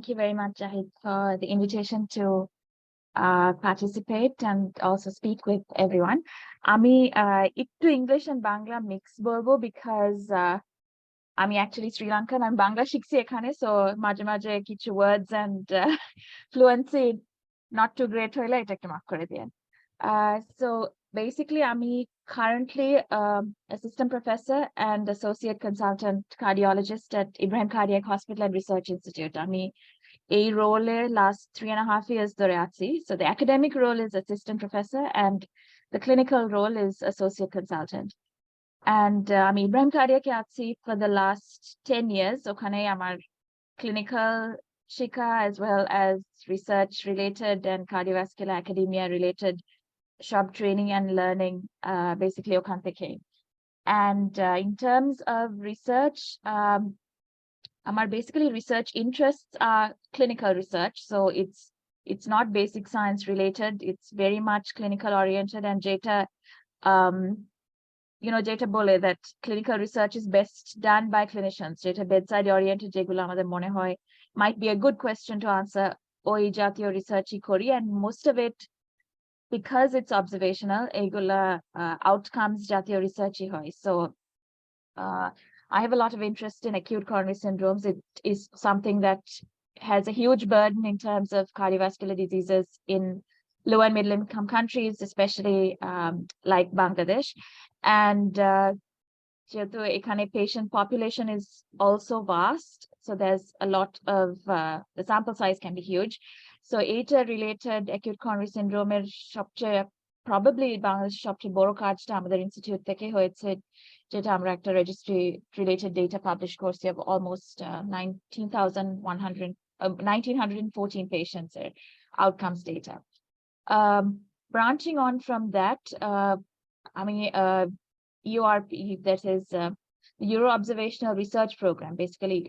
Thank you very much, Jahid, for the invitation to participate and also speak with everyone. আমি একটু English and Bangla mix বলবো because আমি actually Sri Lankan, আমি বাংলা শিখছি এখানে, so মাঝে মাঝে কিছু words and fluency not too great হইলে এটা একটু মাফ করে দিয়েন। So basically আমি currently assistant professor and associate consultant cardiologist at Ibrahim Cardiac Hospital and Research Institute. আমি এই রোলে last 3.5 years ধরে আছি. So the academic role is assistant professor and the clinical role is associate consultant. And আমি ইব্রাহিম কার্ডিয়াকে আছি for the last 10 years. ওখানে আমার clinical শিক্ষা as well as research related and cardiovascular academia related সব training and learning basically ওখান থেকে. And in terms of research, আমার basically research interests are clinical research, so it's not basic science related, it's very much clinical oriented and যেটা যেটা বলে that clinical research is best done by clinicians, যেটা bedside oriented যেগুলো আমাদের মনে হয় might be a good question to answer ওই জাতীয় রিসার্চই করি, and most of it because it's observational এগুলা outcomes জাতীয় রিসার্চই হয়. So I have a lot of interest in acute coronary syndromes. It is something that has a huge burden in terms of cardiovascular diseases in low and middle income countries, especially like Bangladesh. And ekhane patient population is also vast, so there's a lot of the sample size can be huge. So ATA related acute coronary syndrome er probably Bangladesh সবচেয়ে বড় কাজটা আমাদের institute থেকে হয়েছে, যেটা আমরা একটা registry related data publish করছি of almost 1914 patients outcomes data. Branching on from that, EORP, that is the Euro Observational Research Program, basically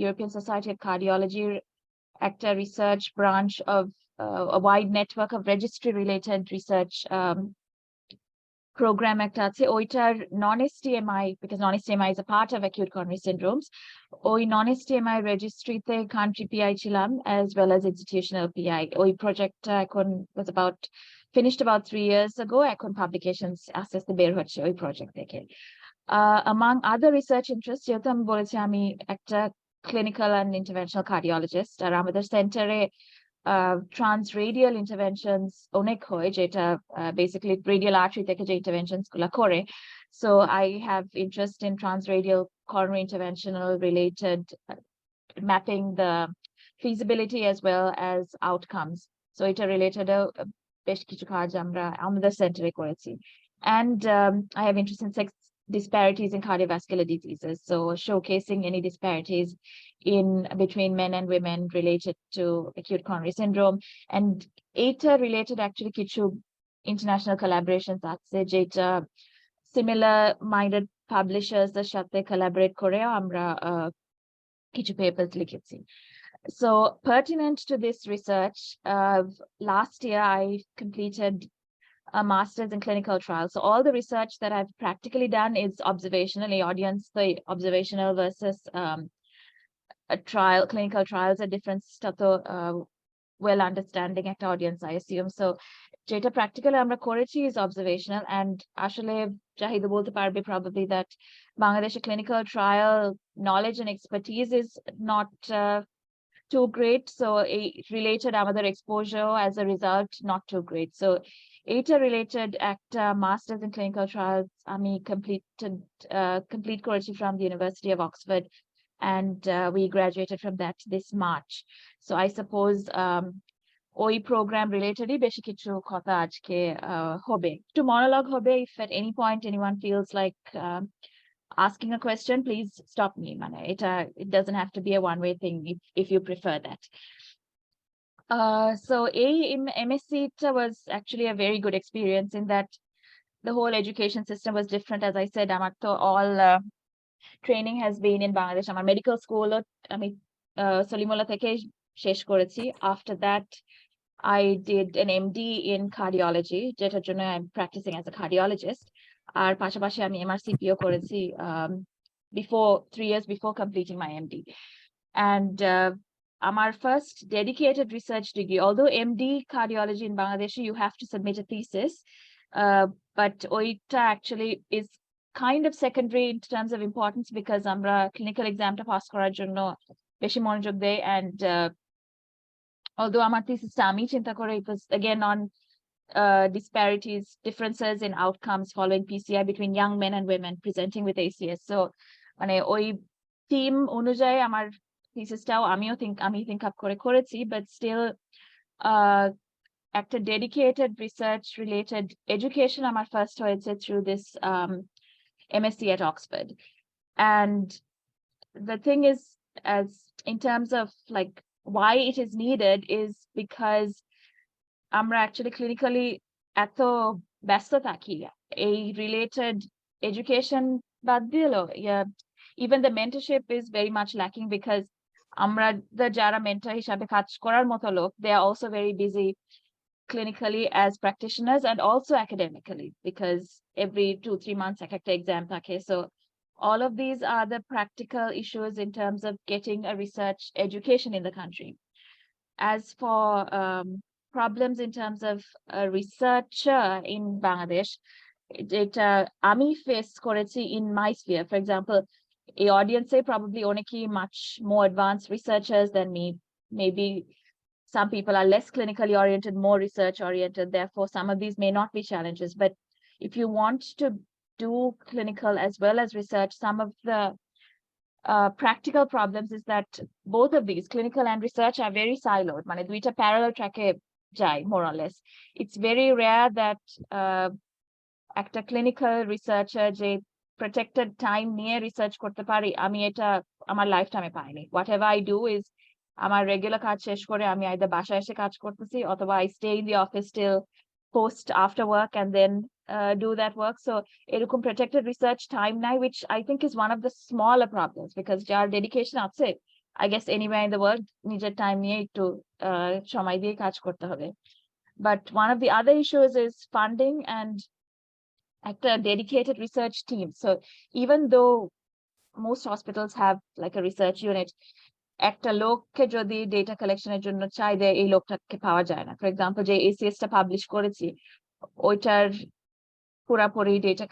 European Society of Cardiology একটা research branch of a wide network of registry related research program একটা আছে, ওইটার non-STMI, because non-STMI is a part of acute coronary syndromes, ওই non-STMI registry তে country PI ছিলাম as well as institutional PI. ওই projectটা এখন was finished about 3 years ago, এখন publications আস্তে আস্তে বের হচ্ছে ওই project থেকে. Among other research interests, যেহেতু আমি বলেছি আমি একটা clinical and interventional cardiologist, আর আমাদের সেন্টারে transradial interventions অনেক হয়, যেটা basically radial artery থেকে যে interventions গুলা করে. So I have interest in transradial coronary interventional related mapping the feasibility as well as outcomes. So এটা related বেশ কিছু কাজ আমরা আমাদের সেন্টারে করেছি. And I have interest in sex disparities in cardiovascular diseases, so showcasing any disparities in between men and women related to acute coronary syndrome. And ATA related actually কিছু international collaborations আছে, যেটা similar minded publishers এর সাথে collaborate করে আমরা কিছু papers লিখেছি. So pertinent to this research, last year I completed a master's in clinical trials. So all the research that I've practically done is observationally audience, the observational versus a trial, clinical trials are different stuff, well understanding at audience, I assume. So যেটা practical আমরা করেছি is observational, and আসলে জাহিদ বলতে পারবে probably that Bangladesh clinical trial knowledge and expertise is not too great, so related আমাদের exposure as a result not too great. So ATA related একটা masters in clinical trials আমি complete করেছি from the University of Oxford, and we graduated from that this March. So I suppose ওই program relatedly বেশি কিছু কথা আজকে হবে, একটু monologue হবে. If at any point anyone feels like asking a question, please stop me. It doesn't have to be a one-way thing if you prefer that. So MSc was actually a very good experience in that the whole education system was different. As I said, আমার তো all training has been in Bangladesh. আমার medical school আমি সলিমুল্লাহ থেকে শেষ করেছি. After that I did an MD in cardiology, যেটার জন্য I'm practicing as a cardiologist. আর পাশাপাশি আমি MRCPO করেছি before 3 years before completing my MD. And আমার first dedicated research degree, although MD cardiology in Bangladesh, you have to submit a thesis, but oita actually is kind of secondary in terms of importance because আমরা clinical exam টা pass করার জন্য বেশি মনোযোগ দেই, and although আমার thesis টা আমি চিন্তা করে, it was again on disparities, differences in outcomes following PCI between young men and women presenting with ACS. So মানে ওই team অনুযায়ী আমার thesis-টাও আমি think up করেছি, but still একটা dedicated research related education আমার first হয়েছে through this MSc at Oxford. And the thing is, as in terms of like why it is needed, is because আমরা actually clinically এত ব্যস্ত থাকি, এই related education বাদ দিলো, even the mentorship is very much lacking because আমরা যারা mentor হিসাবে কাজ করার মতো লোক, they are also very busy clinically as practitioners and also academically, because every 2-3 months একটা exam থাকে. So all of these are the practical issues in terms of getting a research education in the country. As for problems in terms of a researcher in Bangladesh, যেটা আমি face করেছি in my sphere, for example, a audience probably oneki much more advanced researchers than me. Maybe some people are less clinically oriented, more research oriented, therefore some of these may not be challenges. But if you want to do clinical as well as research, some of the practical problems is that both of these, clinical and research, are very siloed. মানে দুইটা parallel track এ যায়, more or less. It's very rare that একটা clinical researcher যে protected time নিয়ে research করতে পারি, আমি এটা আমার lifetime এ পাইনি. Whatever I do is আমার regular কাজ শেষ করে আমি either বাসায় এসে কাজ করতেছি, অথবা I stay in the office till post after work and then do that work. So এরকম protected research time নাই, which I think is one of the smaller problems, because যার dedication আছে, I guess anywhere in the world, নিজের time নিয়ে একটু সময় দিয়ে কাজ করতে হবে. But one of the other issues is funding and একটা dedicated research team. So even though most hospitals have like a research unit, একটা লোককে যদি ডেটা কালেকশনের জন্য চাই, দেয় এই লোকটাকে পাওয়া যায় না. ফর এক্সাম্পল, যে ACS টা পাবলিশ করেছি, ওইটার পুরাপুরি ডেটা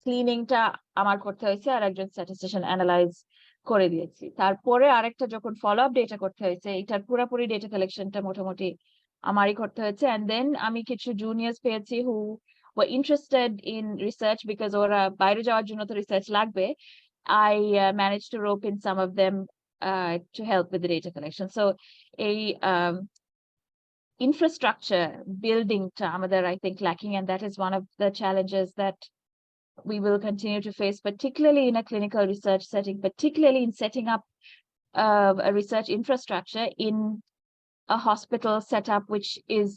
ক্লিনিংটা আমার করতে হয়েছে, আর একজন স্ট্যাটিস্টিশিয়ান অ্যানালাইজ করে দিয়েছি। তারপরে আরেকটা যখন ফলো আপ ডেটা করতে হয়েছে, এটার পুরাপুরি ডেটা কালেকশনটা মোটামুটি আমারই করতে হয়েছে। অ্যান্ড দেন আমি কিছু জুনিয়র্স পেয়েছি who were interested in research, because ওরা বাইরে যাওয়ার জন্য তো রিসার্চ লাগবে। I managed to rope in some of them to help with the data collection. So a infrastructure building আমাদের, I think, lacking, and that is one of the challenges that we will continue to face, particularly in a clinical research setting, particularly in setting up a research infrastructure in a hospital setup which is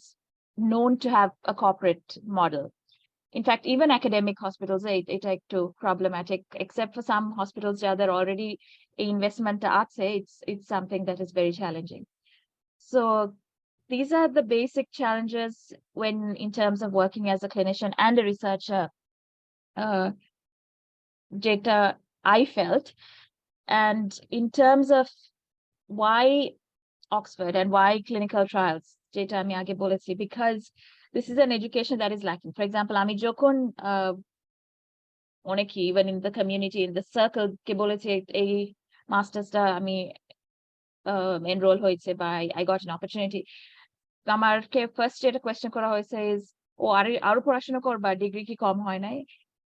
known to have a corporate model. In fact, even academic hospitals, it are too problematic, except for some hospitals where there already investment আছে, it's something that is very challenging. So these are the basic challenges when in terms of working as a clinician and a researcher, যেটা I felt. And in terms of why Oxford and why clinical trials, যেটা আমি আগে বলেছি, because this is an education that is lacking. For example, আমি যখন অনেকে even in the community, in the circle কে বলেছি এই মাস্টার্সটা আমি enroll হয়েছে বা I got an opportunity, আমারকে ফার্স্ট যেটা কোয়েশ্চেন করা হয়েছে is, ও আরো পড়াশোনা করবা, ডিগ্রি কি কম হয় নাই?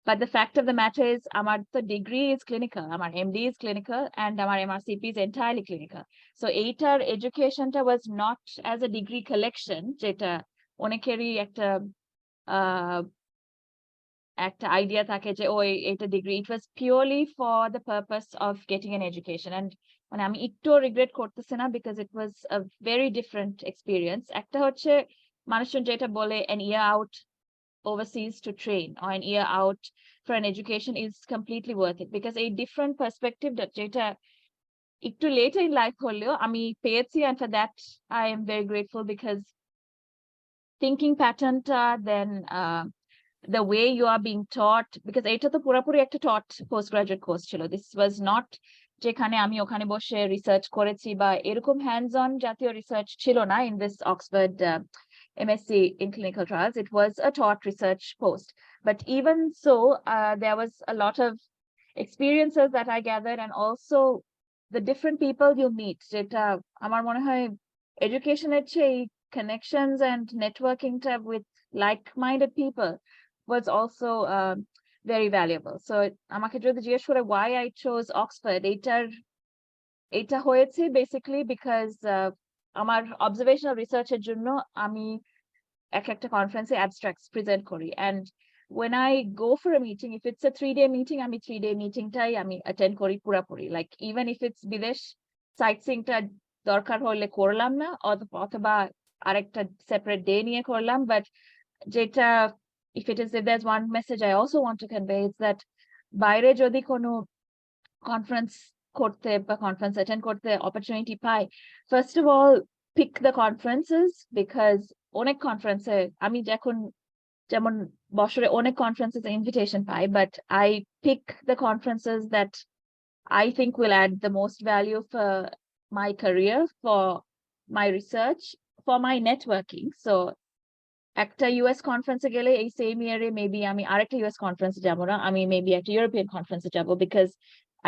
But the fact of the matter is, আমার তো degree is clinical, আমার MD is clinical, and আমার MRCP is entirely clinical. So এইটার educationটা was not as a degree collection, যেটা অনেকেরই একটা idea থাকে যে ওই এইটা degree. It was purely for the purpose of getting an education. And মানে আমি একটু regret করতেছি না, because it was a very different experience. একটা হচ্ছে মানুষজন যেটা বলে an year out overseas to train, or an year out for an education is completely worth it, because a different perspective যেটা একটু later in life হলেও আমি পেয়েছি, and for that I am very grateful, because thinking pattern then the way you are being taught, because এটা তো পুরোপুরি একটা taught postgraduate course ছিল, this was not যেখানে আমি ওখানে বসে রিসার্চ করেছি বা এরকম হ্যান্ডস অন জাতীয় রিসার্চ ছিল না in this Oxford MSc in clinical trials. It was a taught research post. But even so, there was a lot of experiences that I gathered, and also the different people you meet. যেটা আমার মনে হয় এডুকেশনের চেয়ে connections and networking টা with like-minded people was also very valuable. So আমাকে যদি জিজ্ঞেস করে why I chose Oxford, এটা হয়েছে basically because আমার observational research এর জন্য আমি একটা কনফারেন্সে abstracts present করি, and when I go for a meeting, if it's a 3-day meeting, আমি 3-day meetingটাই আমি attend করি পুরাপুরি, like even if it's বিদেশ sightseeingটা দরকার হলে করলাম না, অথবা আরেকটা separate day নিয়ে করলাম, but যেটা if there's one message I also want to convey, is that বাইরে যদি কোনো কনফারেন্স করতে বা কনফারেন্স অ্যাটেন্ড করতে অপরচুনিটি পাই, first of all pick the conferences, because অনেক কনফারেন্সে আমি যেমন বছরে অনেক কনফারেন্সেস ইনভিটেশন পাই, but I pick the conferences that I think will add the most value for my career, for my research, for my networking. So একটা US কনফারেন্সে গেলে এই সেম ইয়ারে মেবি আমি আরেকটা ইউএস কনফারেন্সে যাব না, আমি মেবি একটা ইউরোপিয়ান কনফারেন্সে যাব, because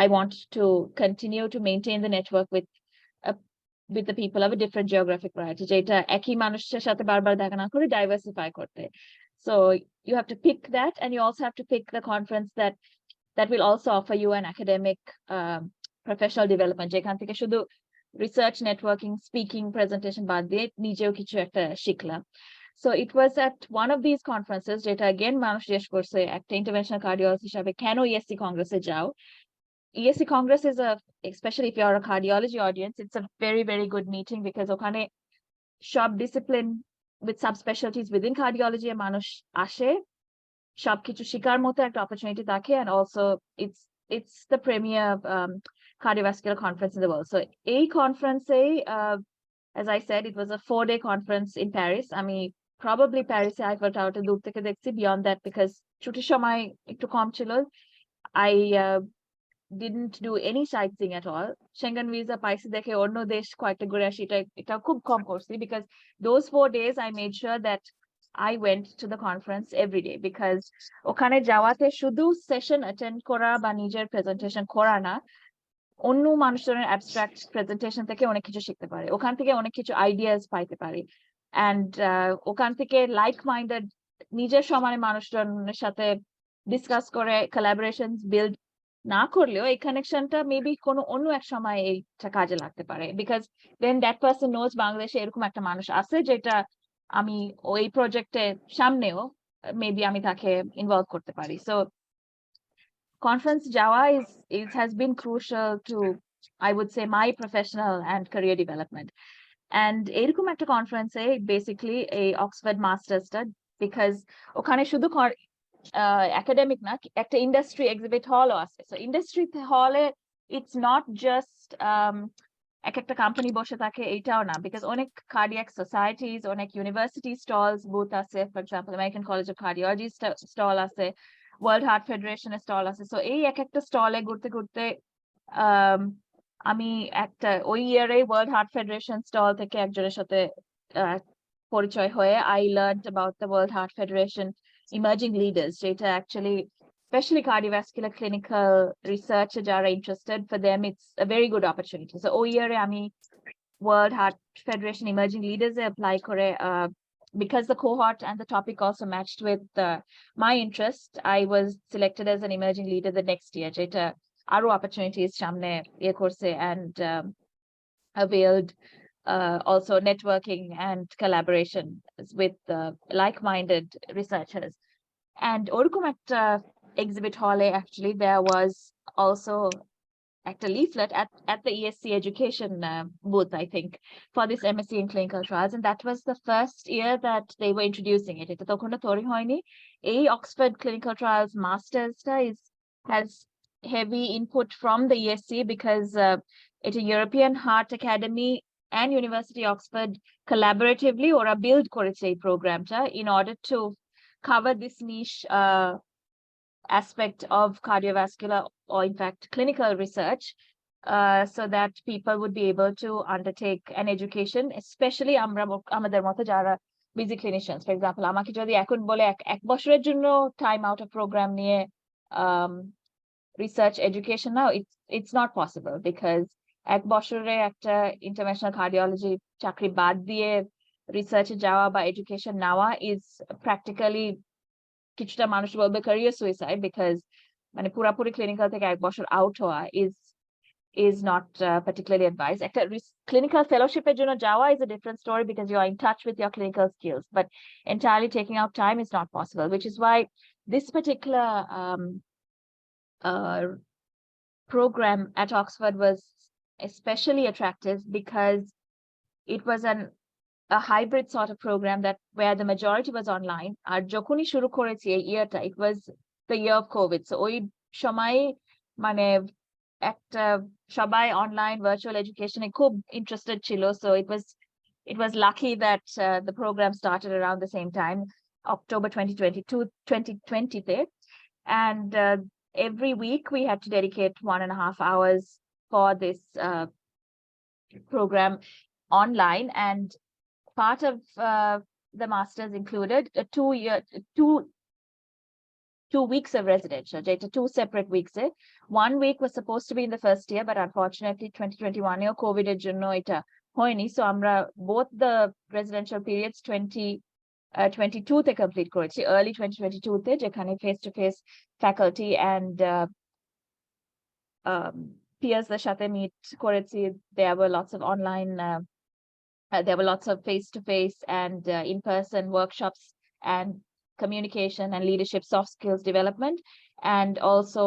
I want to continue to maintain the network with the people of a different geographic variety, যেটা একই মানুষের সাথে বারবার দেখা না করে diversify করতে. So you have to pick that, and you also have to pick the conference that will also offer you an academic professional development, যেখান থেকে শুধু research, networking, speaking, presentation বাদ দিয়ে নিজেও কিছু একটা শিখলাম. So it was at one of these conferences, যেটা again মানুষ জিজ্ঞেস করছে একটা interventional cardiologist হিসাবে কেন ESC কংগ্রেসে যাও. ESC Congress is especially if you're a cardiology audience, it's a very, very good meeting, because ওখানে সব discipline with subspecialties within cardiology মানুষ আসে, সবকিছু শিকার মতো একটা opportunity থাকে, and also it's the premier cardiovascular conference in the world. So এই conference-এ as I said, it was a 4-day conference in Paris. আমি probably Paris Eiffel Tower দূর থেকে দেখছি, beyond that because ছুটির সময় একটু কম ছিল, I didn't do any sightseeing at all. Schengen visa পাইছি দেখে অন্য দেশ কয়েকটা ঘুরে আসি, এটা খুব কম করছি, because those 4 days I made sure that I went to the conference every day, because ওখানে যাওয়াতে শুধু সেশন অ্যাটেন্ড করা বা নিজের প্রেজেন্টেশন করা না, অন্য মানুষজনের অ্যাবস্ট্রাক্ট প্রেজেন্টেশন থেকে অনেক কিছু শিখতে পারে, ওখান থেকে অনেক কিছু আইডিয়াস পাইতে পারি, অ্যান্ড ওখান থেকে লাইক মাইন্ডেড নিজের সমানে মানুষজনের সাথে ডিসকাস করে কোলাবোরেশনস বিল্ড না করলেও এই কানেকশনটা মেবি কোনো অন্য এক সময় এইটা কাজে লাগতে পারে, because then that person knows বাংলাদেশে এরকম একটা মানুষ আছে যেটা আমি ওই প্রজেক্টের সামনেও মেবি আমি তাকে ইনভলভ করতে পারি. সো conference যাওয়া has been crucial to, I would say, my professional and career development. And এরকম একটা কনফারেন্সে বেসিক্যালি এই অক্সফোর্ড মাস্টার্সটা, বিকজ ওখানে শুধু একাডেমিক না, একটা ইন্ডাস্ট্রি এক্সিবিট হলও আছে. সো ইন্ডাস্ট্রি হলে ইটস নট জাস্ট একটা কোম্পানি বসে থাকে, এইটাও না, বিকজ অনেক কার্ডিয়াক সোসাইটিস, অনেক ইউনিভার্সিটি স্টলস বুথ আছে, for example American College of Cardiology stall আছে, ওয়ার্ল্ড হার্ট ফেডারেশনের স্টল আছে. সো এই একটা স্টলে ঘুরতে ঘুরতে আমি একটা ওই ইয়ারে ওয়ার্ল্ড হার্ট ফেডারেশন স্টল থেকে একজনের সাথে পরিচয় হয়ে I learned about the World Heart Federation emerging leaders, যেটা actually especially cardiovascular clinical research যারা interested, for them it's a very good opportunity. So ওই ইয়ারে আমি World Heart Federation emerging leaders এ apply করে, because the cohort and the topic also matched with my interest, I was selected as an emerging leader the next year, যেটা আরো opportunities সামনে করছে, and availed also networking and collaboration with like-minded researchers. And ওরকম একটা exhibit hall actually there was also একটা leaflet at the ESC education booth, I think, for this MSc in clinical trials, and that was the first year that they were introducing it. এটা তখন তৈরি হয়নি. এই Oxford clinical trials master's has heavy input from the ESC, because it's a European Heart Academy and University Oxford collaboratively ওরা build করেছে এই প্রোগ্রামটা in order to cover this niche aspect of cardiovascular, or in fact clinical research, so that people would be able to undertake an education, especially আমাদের মতো যারা busy clinicians. For example, আমাকে যদি এখন বলে এক বছরের জন্য time out of program নিয়ে um, research education now, it's not possible because এক বছরে একটা international cardiology চাকরি বাদ দিয়ে research যাওয়া বা education নেওয়া is practically কিছুটা মানুষ বলবে career suicide, because মানে পুরাপুরি clinical থেকে এক বছর out হওয়া is not particularly advised. একটা clinical fellowship এর জন্য যাওয়া is a different story because you are in touch with your clinical skills, but entirely taking out time is not possible, which is why this particular program at Oxford was especially attractive because it was a hybrid sort of program that where the majority was online. আর যখনই শুরু করেছি এই yearটা, it was the year of COVID, so ওই সময় মানে একটা সবাই online virtual education এ খুব interested ছিল, so it was lucky that the program started around the same time, October 2020 তে, and every week we had to dedicate 1.5 hours for this program online, and part of the masters included a 2 weeks of residential, যেটা 2 separate weeks A. 1 week was supposed to be in the first year, but unfortunately 2021 এও COVID এর জন্য এটা হয়নি, so আমরা both the residential periods 2022 তে complete করেছি, early 2022 তে, যেখানে face to face faculty and peers দের সাথে meet করেছি. There were lots of online there were lots of face-to-face and in-person workshops and communication and leadership, soft skills development. And also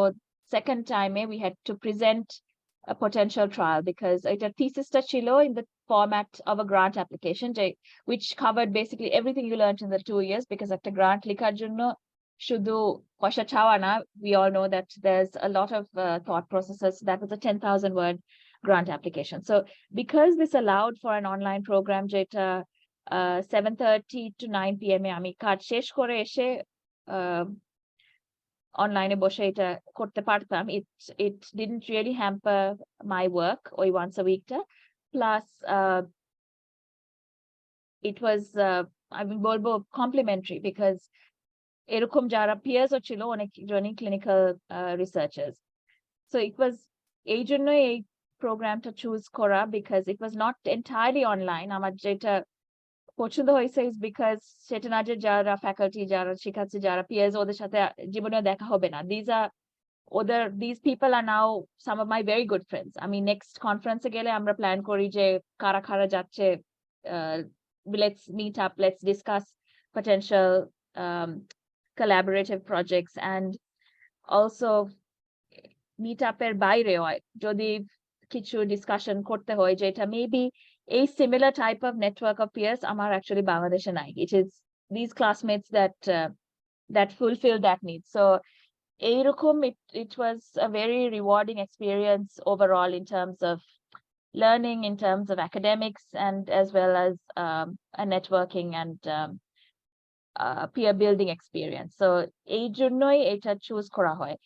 second time we had to present a potential trial because it a thesis chilo in the format of a grant application, which covered basically everything you learned in the 2 years, because after grant likar jonno শুধু পয়সা চাওয়া না, we all know that there's a lot of thought processes. That was a 10,000 word grant application. So because this allowed for an online program, যেটা 7:30 to 9 p.m. এ আমি কাজ শেষ করে এসে online এ বসে এটা করতে পারতাম, it didn't really hamper my work ওই once a week টা, plus it was আমি বলবো complimentary because এরকম যারা peers ও ছিল অনেকজনই clinical researchers, so it was এই জন্যই এই প্রোগ্রামটা চুজ করা, because it was not entirely online. আমার যেটা পছন্দ হয়েছে is because সেটা না যে যারা ফ্যাকাল্টি, যারা শিখাচ্ছে, যারা পিএস, ওদের সাথে জীবনে দেখা হবে না. These people are now some of my very good friends. আমি নেক্সট কনফারেন্সে গেলে আমরা প্ল্যান করি যে কারা কারা যাচ্ছে, let's meet up, let's discuss potential collaborative projects, and also meet up এর বাইরে যদি কিছু ডিসকাশন করতে হয় যেটা মেবি এই similar type of network of peers আমার অ্যাকচুয়ালি বাংলাদেশে নাই. It is these classmates that fulfill that need. So এইরকম it was a very rewarding experience overall in terms of learning, in terms of academics, and as well as a networking and peer building experience. So এই জন্যই এটা choose করা হয়.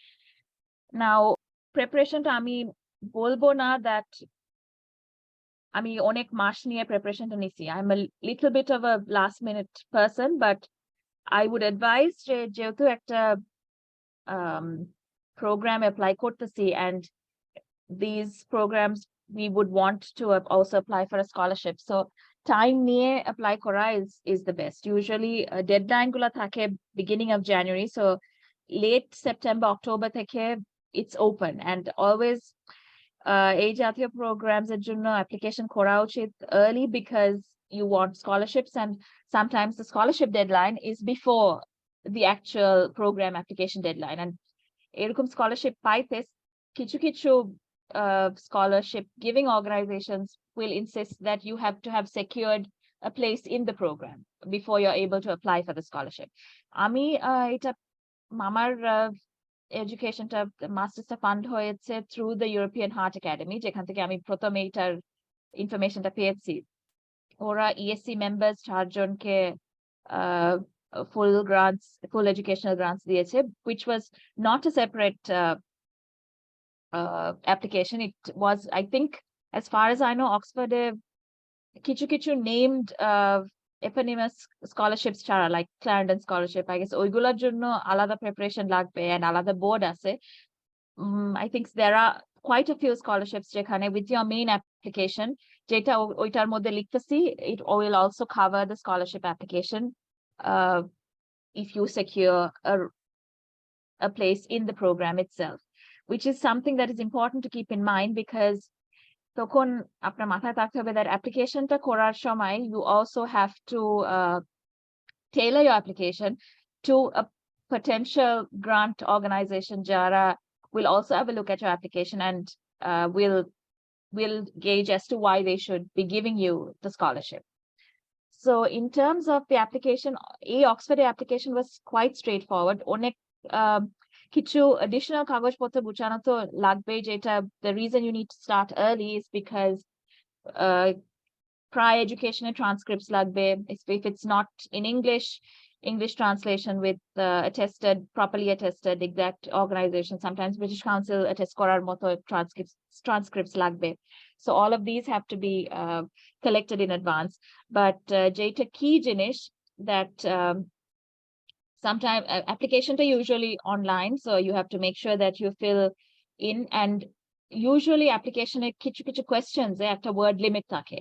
Now প্রিপারেশনটা আমি বলবো না that আমি অনেক মাস নিয়ে প্রিপারেশনটা নিছি. I'm a little bit of a last minute person, but I would advise যে যেহেতু একটা program apply করতেছি, and these programs we would want to also apply for a scholarship, so time নিয়ে apply করা is the best. Usually deadline গুলা থাকে beginning of January, so late September, October থেকে it's open, and always এই জাতীয় programs এর জন্য application করা উচিত early because you want scholarships, and sometimes the scholarship deadline is before the actual program application deadline. And এরকম scholarship পাইতে কিছু scholarship giving organizations will insist that you have to have secured a place in the program before you're able to apply for the scholarship. আমি এটা আমার এডুকেশনটা মাস্টার্সটা fund হয়েছে through the European heart academy, যেখান থেকে আমি প্রথম এইটার ইনফরমেশনটা পেয়েছি. ওরা ইএসসি মেম্বার্স 4 জনকে full educational grants দিয়েছে, which was not a separate application. It was, I think, as far as I know, Oxford কিছু named eponymous scholarships ছাড়া, like Clarendon scholarship, I guess ওইগুলোর জন্য আলাদা preparation লাগবে and আলাদা board আছে. I think there are quite a few scholarships যেখানে with your main application যেটা ওইটার মধ্যে লিখতেছি, it will also cover the scholarship application if you secure a place in the program itself, which is something that is important to keep in mind, because তখন আপনার মাথায় থাকতে হবে that applicationটা করার সময় you also have to tailor your application to a potential grant organization যারা will also have a look at your application and will gauge as to why they should be giving you the scholarship. So in terms of the application, Oxford application was quite straightforward. অনেক কিছু additional কাগজপত্র গুছানো তো লাগবে, যেটা the reason you need to start early is because prior education transcripts লাগবে. If it's not in English translation with properly attested exact organization, sometimes British Council attest করার মতো transcripts লাগবে. So all of these have to be collected in advance. But যেটা key জিনিস that sometimes application are usually online, so you have to make sure that you fill in, and usually application কিছু questions একটা word limit থাকে.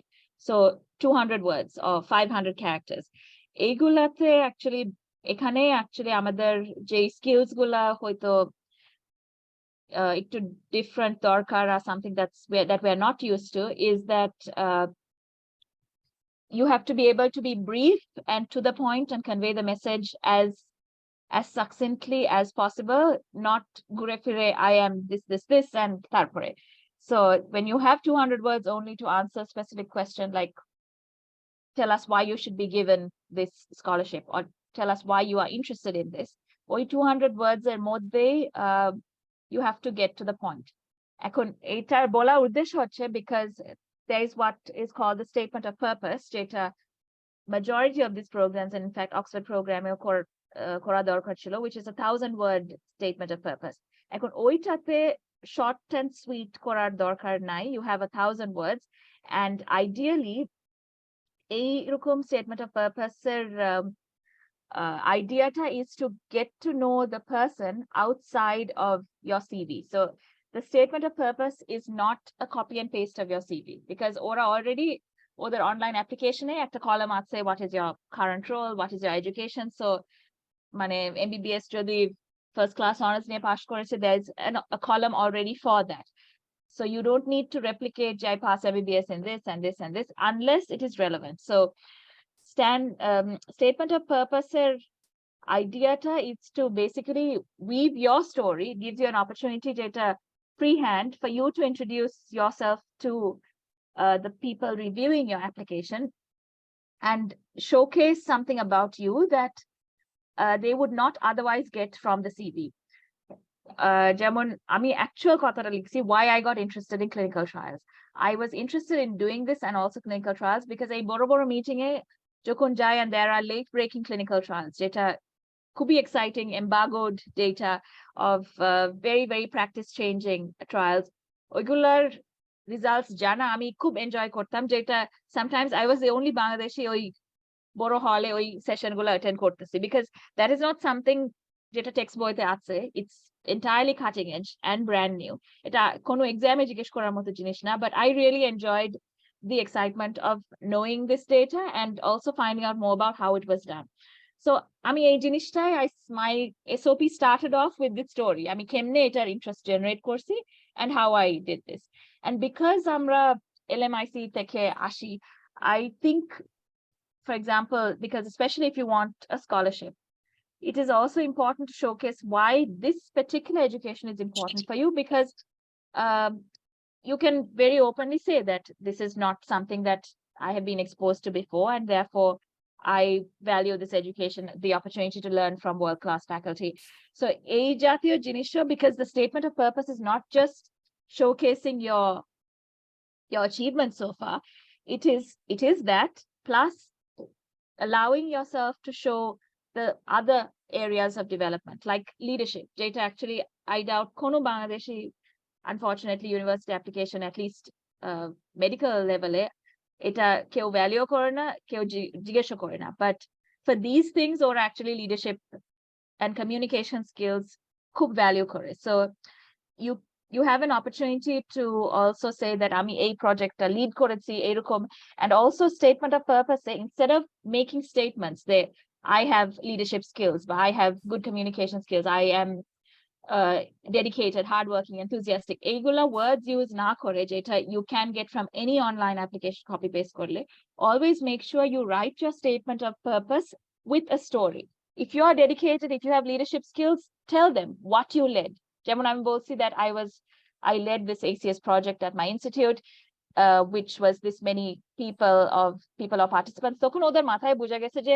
So 200 words or 500 characters. এইগুলাতে এখানে আমাদের যে skills গুলা হয়তো একটু different দরকার, or something that we are not used to, is that you have to be able to be brief and to the point and convey the message as succinctly as possible, not ঘুরে ফিরে I am this and তারপরে. So when you have 200 words only to answer a specific question, like tell us why you should be given this scholarship, or tell us why you are interested in this, ওই 200 words এর মধ্যে you have to get to the point. এখন এটার বলা উদ্দেশ্য হচ্ছে because there is what is called the statement of purpose, যেটা majority of these programs, and in fact Oxford program করা দরকার ছিল, which is 1,000-word statement of purpose. এখন ওইটাতে short and sweet করার দরকার নাই, you have 1,000 words, and ideally এইরকম statement of purpose এর ideata is to get to know the person outside of your CV. So the statement of purpose is not a copy and paste of your CV, because ওরা already ওদের online application এ একটা column আছে, what is your current role, what is your education. So মানে MBBS যদি first class honors নিয়ে পাশ করেছে, there is a column already for that. So you don't need to replicate I pass MBBS in this and this and this unless it is relevant. So statement of purpose ideata is to basically weave your story, gives you an opportunity যেটা freehand for you to introduce yourself to the people reviewing your application and showcase something about you that they would not otherwise get from the CV. যেমন আমি actual কথাটা লিখছি, why I got interested in clinical trials. I was interested in doing this and also clinical trials because এই বড় বড় meeting এ যখন যাই and there are late breaking clinical trials, যেটা খুবই exciting embargoed data of very very practice changing trials, ওইগুলার results জানা আমি খুব এনজয় করতাম, যেটা sometimes I was the only Bangladeshi ওই বড় হলে ওই সেশন গুলো অ্যাটেন্ড করতেছি, because that is not something যেটা টেক্সট বইতে আছে, it's entirely cutting edge and brand new. এটা কোনো এক্সামে জিজ্ঞেস করার মতো জিনিস না, but I really enjoyed the excitement of knowing this data and also finding out more about how it was done. So আমি এই জিনিসটাই my SOP started off with this story. আমি কেমনে এটার interest generate করছি and how I did this. And because আমরা LMIC থেকে আসি, I think, for example, because especially if you want a scholarship, it is also important to showcase why this particular education is important for you, because you can very openly say that this is not something that I have been exposed to before, and therefore I value this education, the opportunity to learn from world-class faculty. So এই জাতীয় জিনিসও, because the statement of purpose is not just showcasing your achievements so far, it is that plus allowing yourself to show the other areas of development like leadership, যেটা actually I doubt কোনো Bangladeshi unfortunately university application at least medical level এটা কেউ value করে না, কেউ জিজ্ঞাসা করে না, but for these things ওরা actually leadership and communication skills খুব ভ্যালিউ করে। So you have an opportunity to also say that আমি এই প্রজেক্টটা লিড করেছি এরকম, and also statement of purpose instead of making statements that I have leadership skills, but I have good communication skills, I am dedicated, hardworking, enthusiastic, এইগুলা words use না করে যেটা you can get from any online application copy paste করলে, always make sure you write your statement of purpose with a story. If you are dedicated, if you have leadership skills, tell them what you led. যেমন আমি বলছি that I led this ACS project at my institute, which was this many people or participants. তখন ওদের মাথায় বোঝা গেছে যে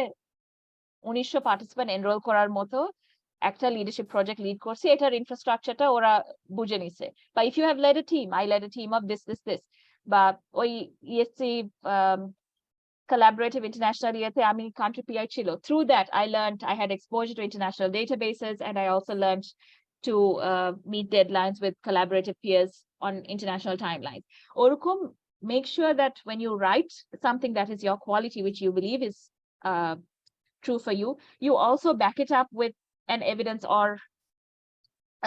1900 participant enroll করার মতো একটা লিডারশিপ প্রজেক্ট লিড করছি, এটার ইনফ্রাস্ট্রাকচারটা ওরা বুঝে নিছে। বা if you have led a team, I led a team of this, বা ওই ইএসসি collaborative international ইয়েতে আমি country PI ছিল, through that I had exposure to international databases, and I also learned to meet deadlines with collaborative peers on international timelines. ওরকম make sure that when you write something that is your quality, which you believe is true for you, you also back it up with an evidence or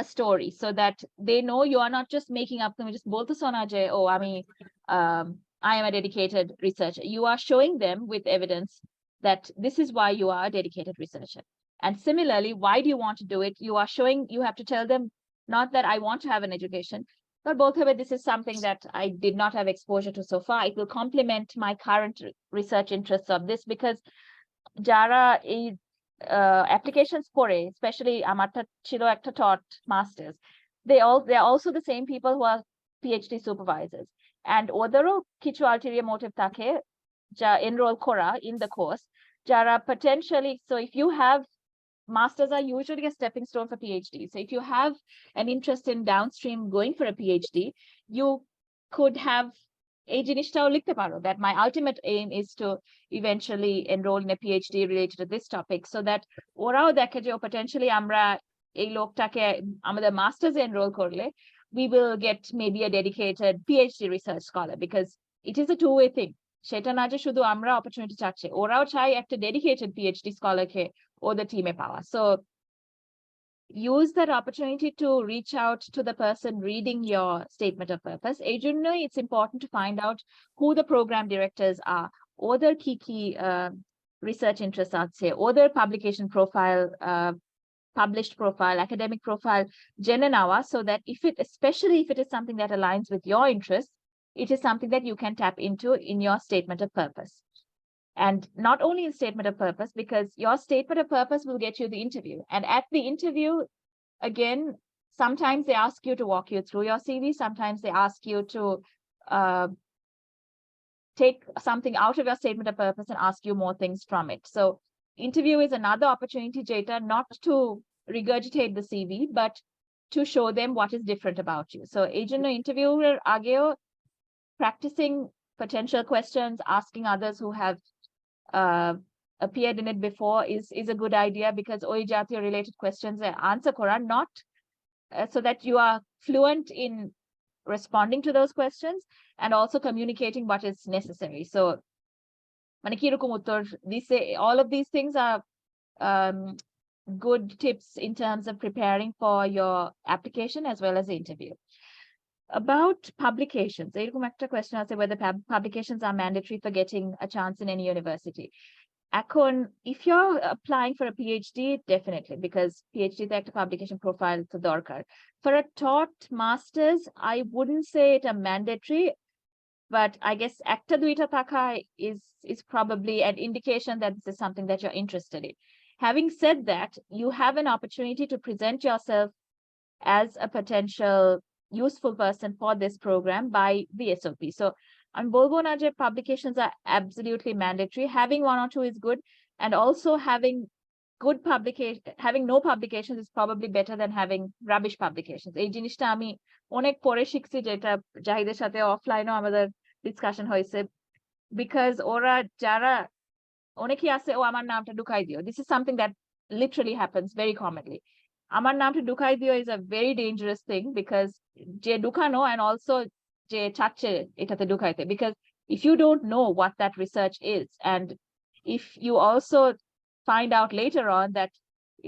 a story, so that they know you are not just making up, তুমি just বলতেছো না যে ও আমি I am a dedicated researcher. You are showing them with evidence that this is why you are a dedicated researcher. And similarly, why do you want to do it? You are showing, you have to tell them not that I want to have an education, but both of it, this is something that I did not have exposure to so far. It will complement my current research interests of this, because যারা এই applications করে, especially আমারটা ছিল একটা taught masters, they're also the same people who are PhD supervisors, and ওদেরও কিছু ulterior motive থাকে যা enroll করা in the course যারা potentially, so if you have masters are usually a stepping stone for PhD, so if you have an interest in downstream going for a PhD, you could have এই জিনিসটাও লিখতে পারো that my ultimate aim is to eventually enroll in a PhD related to this topic, so that ওরাও দেখে যে potentially আমরা এই লোকটাকে আমাদের masters enroll করলে we will get maybe a dedicated PhD research scholar, because it is a two-way thing. সেটা না যে শুধু আমরা opportunity চাচ্ছে, ওরাও চাই একটা dedicated PhD scholar কে ওদের টিমে পাওয়া। So use that opportunity to reach out to the person reading your statement of purpose. এই জন্যই it's important to find out who the program directors are, ওদের কি research interests আছে, ওদের publication profile, published profile, academic profile জেনে নেওয়া, so that especially if it is something that aligns with your interests, it is something that you can tap into in your statement of purpose. And not only in statement of purpose, because your statement of purpose will get you the interview. And at the interview, again, sometimes they ask you to walk you through your CV. Sometimes they ask you to take something out of your statement of purpose and ask you more things from it. So interview is another opportunity, Jeta, not to regurgitate the CV, but to show them what is different about you. So agent interviewer ageo practicing potential questions, asking others who have appeared in it before is a good idea, because ওই জাতীয় related questions answer করা, not so that you are fluent in responding to those questions and also communicating what is necessary. So মানে কিরকম উত্তর দিছে, all of these things are good tips in terms of preparing for your application as well as the interview. About publications, এরকম একটা question আছে whether publications are mandatory for getting a chance in any university. এখন if you're applying for a PhD, definitely, because PhD তে একটা publication profile তো দরকার. For a taught masters, I wouldn't say it a mandatory, but I guess একটা দুইটা থাকা is probably an indication that this is something that you're interested in. Having said that, you have an opportunity to present yourself as a potential useful person for this program by the SOP. So I'm বলবো না যে publications are absolutely mandatory. Having one or two is good, and also having no publications is probably better than having rubbish publications. এই জিনিসটা আমি অনেক পরে শিখছি, যেটা জাহিদের সাথে অফলাইনেও আমাদের ডিসকাশন হয়েছে, because ওরা যারা অনেকেই আছে ও আমার নামটা ঢুকাই দিও, this is something that literally happens very commonly. আমার নামটা ঢুকাই দিও is a very dangerous thing because যে ঢুকানো and also যে চাচ্ছে এটাতে ঢুকাইতে, because if you don't know what that research is and if you also find out later on that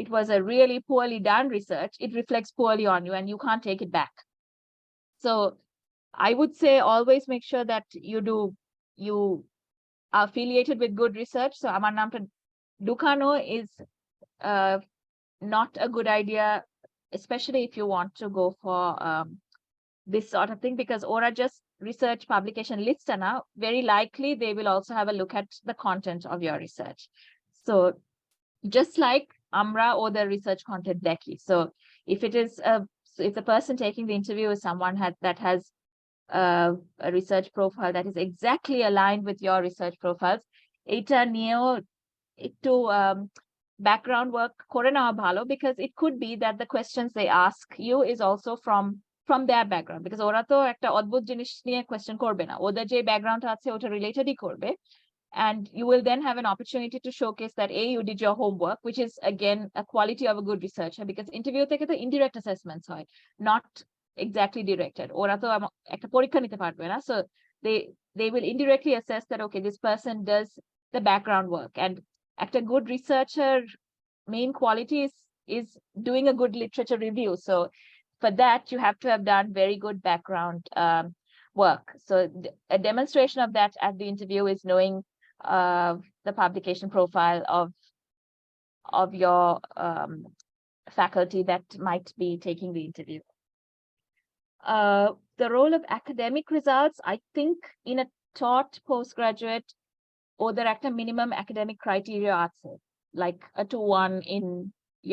it was a really poorly done research, it reflects poorly on you and you can't take it back. So I would say always make sure that you are affiliated with good research. So আমার নামটা ঢুকানো is uh, not a good idea, especially if you want to go for this sort of thing, because ora just research publication lists and now very likely they will also have a look at the content of your research. So just like amra or the research content dekhi. So if it is if the person taking the interview is someone that has a research profile that is exactly aligned with your research profiles, eta neo একটু background work করে নেওয়া ভালো, because it could be that the questions they ask you is also from their background, because ওরা তো একটা অদ্ভুত জিনিস নিয়ে question করবে না, ওদের যে ব্যাকগ্রাউন্ড আছে ওটা রিলেটেডই করবে, and you will then have an opportunity to showcase that you did your homework, which is again a quality of a good researcher, because interview থেকে তো indirect assessments হয়, not exactly directed. ওরা তো একটা পরীক্ষা নিতে পারবে না, so they will indirectly assess that okay, this person does the background work, and একটা good researcher main quality is doing a good literature review. So for that you have to have done very good background work. So a demonstration of that at the interview is knowing the publication profile of your faculty that might be taking the interview. The role of academic results, I think in a taught postgraduate, ওদের একটা minimum academic criteria আছে, like a 2:1 in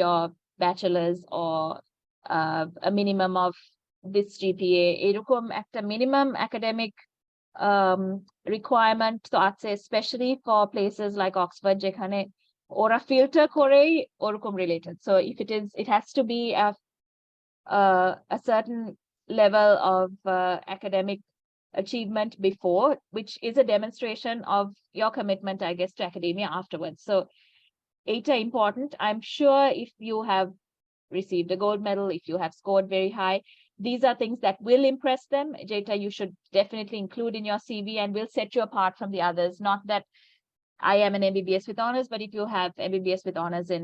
your bachelor's or a minimum of this GPA, এরকম একটা minimum academic requirement তো আছে, especially for places like Oxford যেখানে ওরা filter করেই ওরকম related. So if it has to be a certain level of academic achievement before, which is a demonstration of your commitment, I guess, to academia afterwards. So এটা important. I'm sure if you have received a gold medal, if you have scored very high, these are things that will impress them. Jeta, you should definitely include in your CV and will set you apart from the others. Not that I am an MBBS with honors, but if you have MBBS with honors in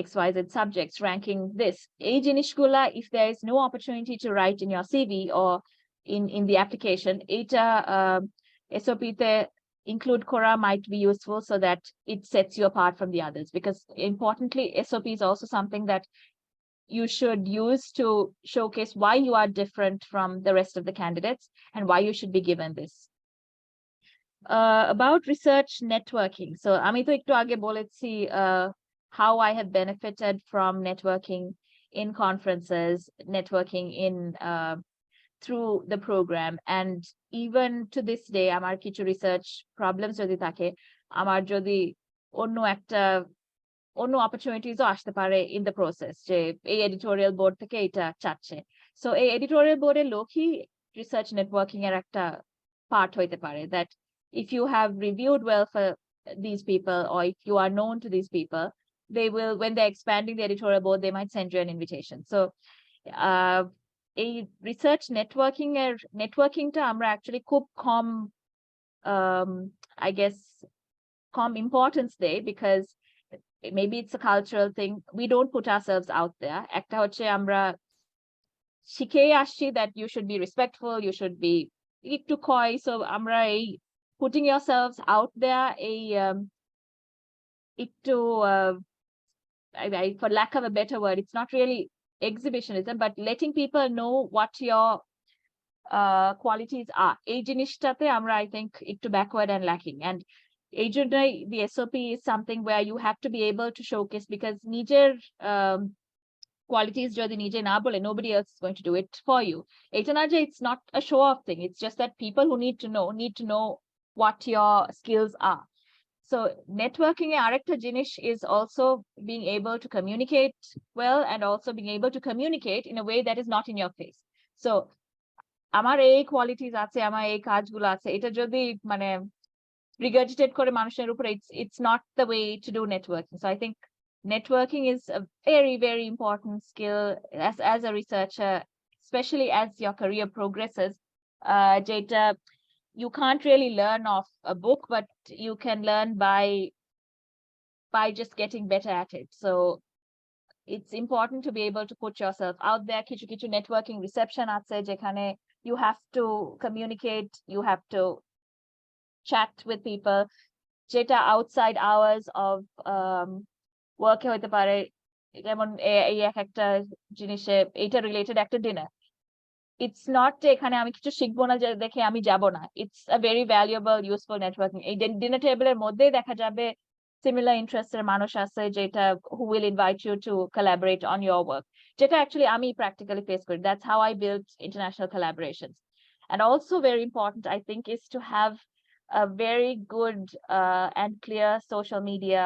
XYZ subjects, ranking this, এই জিনিসগুলা, if there is no opportunity to write in your CV or in the application, এটা SOP তে include kora might be useful so that it sets you apart from the others. Because importantly, SOP is also something that you should use to showcase why you are different from the rest of the candidates and why you should be given this. About research networking. So আমি তো একটু আগে বলেছি how I have benefited from networking in conferences, networking in through the program, and even to this day আমার কিছু research problems যদি থাকে, আমার যদি অন্য opportunities ও আসতে পারে in the process, যে এই editorial board থেকে এটা চাচ্ছে, so এই editorial board এর লোকই research networking এর একটা part হইতে পারে, that if you have reviewed well for these people or if you are known to these people, they will, when they're expanding the editorial board, they might send you an invitation. So a research networking টা আমরা actually খুব কম I guess com importance দেই, because maybe it's a cultural thing, we don't put ourselves out there. একটা হচ্ছে আমরা শিখেই আসছি that you should be respectful, you should be একটু coy, so আমরা এই putting yourselves out there for lack of a better word, it's not really exhibitionism, but letting people know what your qualities are. এই জিনিসটাতে আমরা I think একটু backward and lacking, and এই জন্যই the SOP is something where you have to be able to showcase, because নিজের qualities যদি নিজে না বলে, nobody else is going to do it for you. এটা না যে it's not a show off thing, it's just that people who need to know what your skills are. So networking e arekta jinish is also being able to communicate well, and also being able to communicate in a way that is not in your face. So amar ei qualities ache, amar ei kajgulo ache, eta jodi mane regurgitate kore manusher upore, it's not the way to do networking. So I think networking is a very, very important skill as a researcher, especially as your career progresses. Jeta, you can't really learn off a book, but you can learn by just getting better at it. So it's important to be able to put yourself out there. Kichu kichu networking reception আছে যেখানে you have to communicate, you have to chat with people, যেটা outside hours of work হইতে পারে, যেমন এই একটা জিনিসে এটা রিলেটেড একটা ডিনার। It's not এখানে আমি কিছু শিখবো না যে দেখে আমি যাব না। It's a very valuable, useful networking. এই ডিনার টেবিলের মধ্যেই দেখা যাবে similar interests এর মানুষ আছে যেটা who will invite you to collaborate on your work. যেটা actually আমি practically face করি. That's how I built international collaborations. And also very important, I think, is to have a very good and clear social media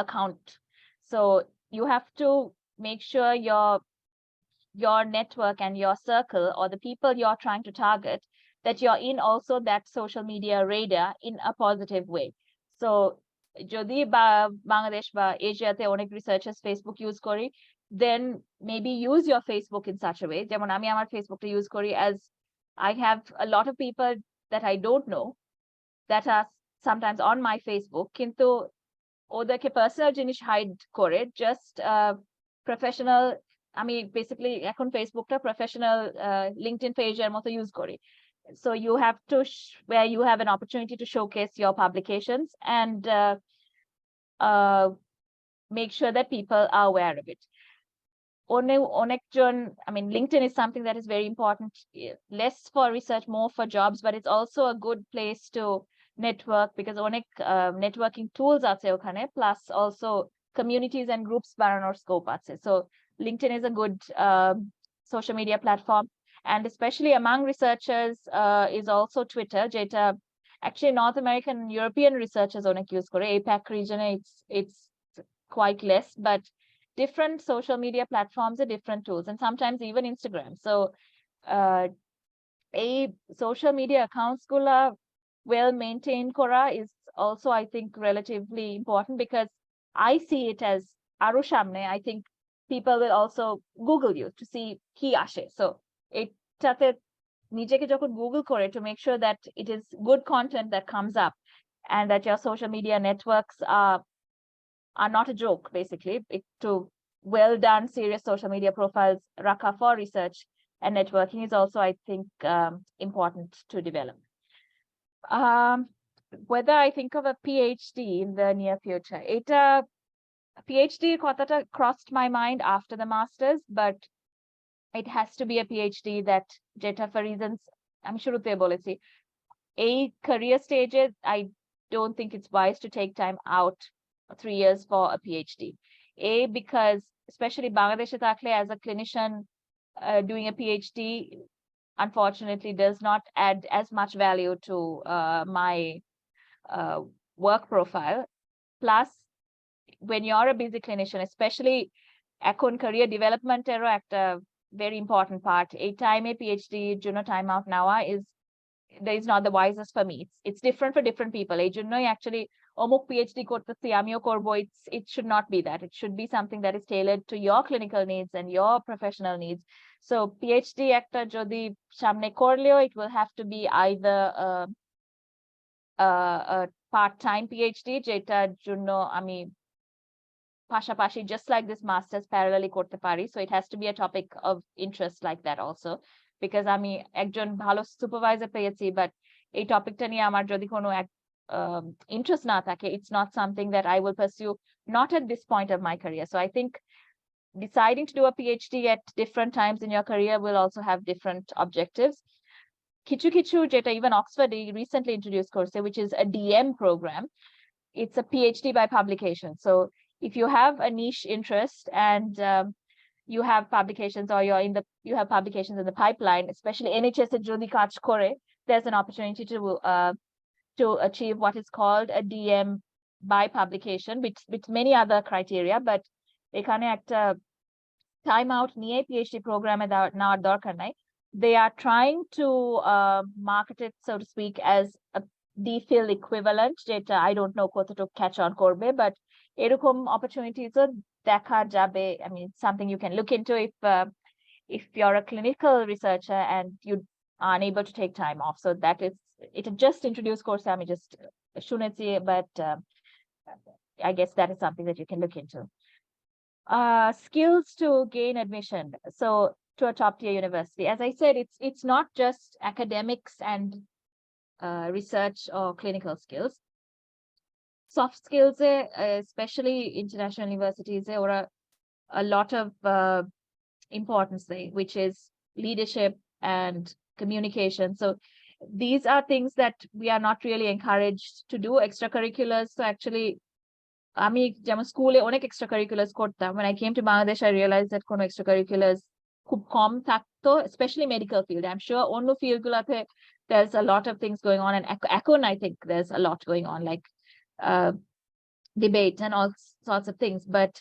account. So you have to make sure your network and your circle or the people you're trying to target, that you're in also that social media radar in a positive way. So যদি বাংলাদেশ বা এশিয়াতে অনেক researchers Facebook use করি, then maybe use your Facebook in such a way, যেমন আমি আমার ফেসবুকটা use করি as I have a lot of people that I don't know that are sometimes on my Facebook, কিন্তু ওদেরকে পার্সোনাল জিনিস hide করে জাস্ট প্রফেশনাল, আমি বেসিক্যালি এখন ফেসবুকটা প্রফেশনাল লিঙ্কডইন পেজের মতো ইউজ করি। So you have to where you have an opportunity to showcase your publications and make sure that people are aware of it. অনেকজন, I mean, LinkedIn is something that is very important, less for research, more for jobs, but it's also a good place to network because অনেক networking tools আছে ওখানে, plus also communities and groups বানানোর scope আছে. So LinkedIn is a good social media platform, and especially among researchers is also Twitter, যেটা actually North American and European researchers অনেক use করে, APAC region it's quite less, but different social media platforms are different tools, and sometimes even Instagram. So a social media accounts gula well maintained kora is also, I think, relatively important because I see it as aro shamne. I think people will also Google you to see ki ashe. So etate নিজেকে যখন Google করে to make sure that it is good content that comes up and that your social media networks are not a joke, basically. To well done, serious social media profiles, Raka for research and networking is also, I think, important to develop. Whether I think of a PhD in the near future, এটা PhD কথাটা crossed my mind after the masters, but it has to be a PhD that যেটা for reasons আমি শুরুতে বলেছি, এই career stages I don't think it's wise to take time out 3 years for a PhD. Because especially Bangladesh takle as a clinician, doing a PhD unfortunately does not add as much value to my work profile. Plus, when you're a busy clinician, especially এখন career development ero একটা very important part. A time a PhD junior time out now is not the wisest for me. It's different for different people. এই জন্যই actually অমুক PhD করতেছি আমিও করব, it should not be that. It should be something that is tailored to your clinical needs and your professional needs. So PhD একটা যদি সামনে করলেও it will have to be either a part-time PhD যেটার জন্য আমি পাশাপাশি just like this masters parallelly করতে পারি. So it has to be a topic of interest like that also, because আমি একজন ভালো supervisor পেয়েছি, but এই টপিকটা নিয়ে আমার যদি কোনো interest না থাকে, it's not something that I will pursue, not at this point of my career. So I think deciding to do a PhD at different times in your career will also have different objectives. Kichu kichu jeta even Oxford recently introduced course, which is a DM program. It's a PhD by publication. So if you have a niche interest and you have publications, or you have publications in the pipeline, especially NHS এর যদি কাজ করে, there's an opportunity to achieve what is called a DM by publication with many other criteria, but এখানে একটা time out নিয়ে PhD program নেওয়ার দরকার নাই. They are trying to market it, so to speak, as a DPhil equivalent, যেটা I don't know কতটুকু catch on করবে, but এরকম opportunities-ও দেখা যাবে। I mean, something you can look into if you're a clinical researcher and you are unable to take time off. So that is, it just introduced course আমি just শুনেছি, but I guess that is something that you can look into. Skills to gain admission. So to a top tier university, as I said, it's not just academics and research or clinical skills. Soft skills, especially international universities, or a lot of importance there, which is leadership and communication. So these are things that we are not really encouraged to do. Extracurriculars, so actually আমি যেমন স্কুলে অনেক extra কারিকুলার্স করতাম, when I came to Bangladesh I realized that কোনো extra কারিকুলার্স খুব কম থাকতো, especially medical field. I'm sure অন্য field গুলাতে there's a lot of things going on, and এখন I think there's a lot going on, like debate and all sorts of things, but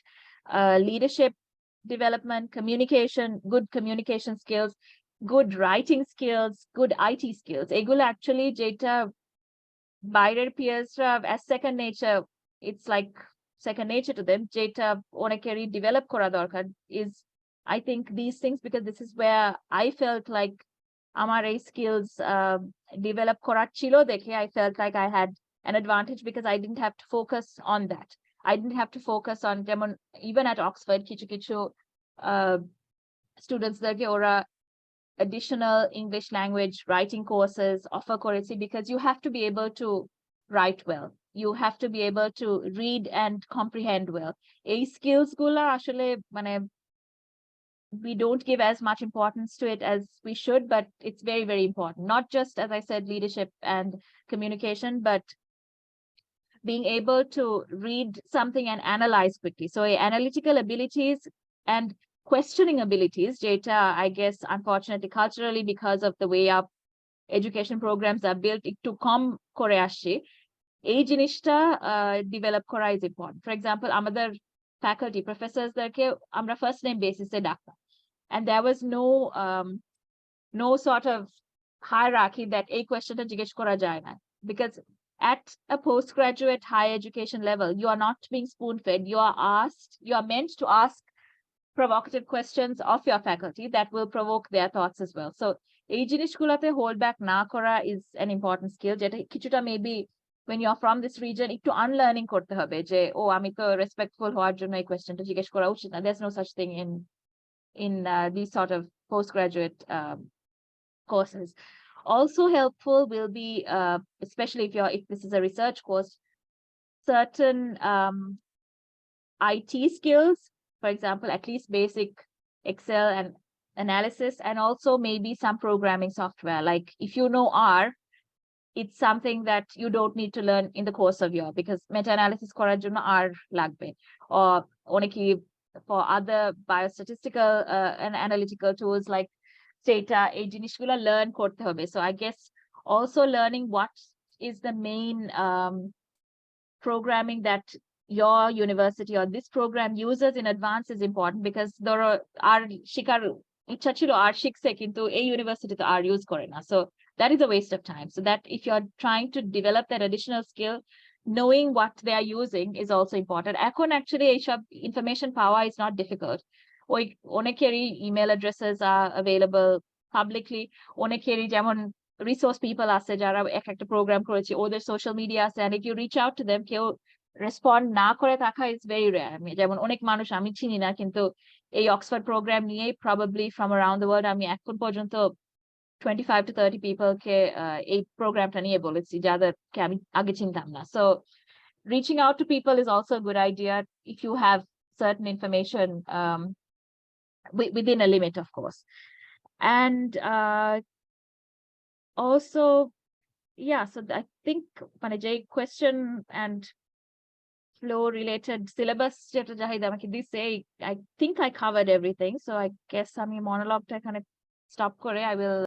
leadership development, communication, good communication skills, good writing skills, good IT skills, এগুলো actually যেটা বাইরের peersরা as second nature, it's like second nature to them, যেটা অনেকেরই develop করা দরকার is, I think, these things, because this is where I felt like আমার এই skills develop করার ছিল দেখে I felt like I had an advantage, because I didn't have to focus on that. I didn't have to focus on, যেমন even at Oxford কিছু students দেরকে ওরা additional English language writing courses offer করেছি, because you have to be able to write well. You have to be able to read and comprehend well. এই skills গুলা আসলে মানে we don't give as much importance to it as we should, but it's very, very important. Not just, as I said, leadership and communication, but being able to read something and analyze quickly. So analytical abilities and questioning abilities, যেটা I guess unfortunately culturally, because of the way our education programs are built, একটু কম করে আসছে, এই জিনিসটা develop করা is important. For example, আমাদের faculty professors দেরকে আমরা first name basis এ ডাকতাম, and there was no sort of hierarchy that এই questionটা জিজ্ঞেস করা যায় না, because at a postgraduate higher education level you are not being spoon fed. You are meant to ask provocative questions of your faculty that will provoke their thoughts as well. So এই জিনিসগুলোতে hold back না করা is an important skill, যেটা কিছুটা maybe when you're from this region একটু unlearning করতে হবে, যে ও আমি তো respectful হওয়ার জন্য এই questionটা জিজ্ঞেস করা উচিত না. There's no such thing in these sort of postgraduate courses. Also helpful will be, especially if this is a research course, certain IT skills, for example, at least basic Excel and analysis, and also maybe some programming software. Like if you know R, it's something that you don't need to learn in the course of year, because meta-analysis করার জন্য R লাগবে, or অনেকে for other biostatistical and analytical tools like data, এই জিনিসগুলো learn করতে হবে. So I guess also learning what is the main programming that your university or this program uses in advance is important, because there are শিকার ইচ্ছা ছিল আর শিখছে কিন্তু এই ইউনিভার্সিটিতে আর ইউজ করে না, so that is a waste of time. So that if you're trying to develop that additional skill, knowing what they are using is also important. এখন actually এইসব information পাওয়া is not difficult. ওই অনেকেরই email addresses are available publicly, অনেকেরই যেমন resource people আছে যারা একটা program করেছে, ওদের social media আছে, and if you reach out to them, কেউ রেসপন্ড না করে থাকা is very rare. আমি যেমন অনেক মানুষ আমি চিনি না, কিন্তু এই অক্সফোর্ড প্রোগ্রাম নিয়ে probably from around the world আমি এখন পর্যন্ত 25 to 30 people কে এই প্রোগ্রামটা নিয়ে বলেছি, যাদেরকে আমি আগে চিনতাম না. So reaching out to people is also a good idea if you have certain information within a limit, of course. And also, yeah, so I think মানে যে question and flow related syllabus যেটা জাহিদ আমাকে দিছে, I think I covered everything. So I guess আমি monologue টা এখানে stop করে I will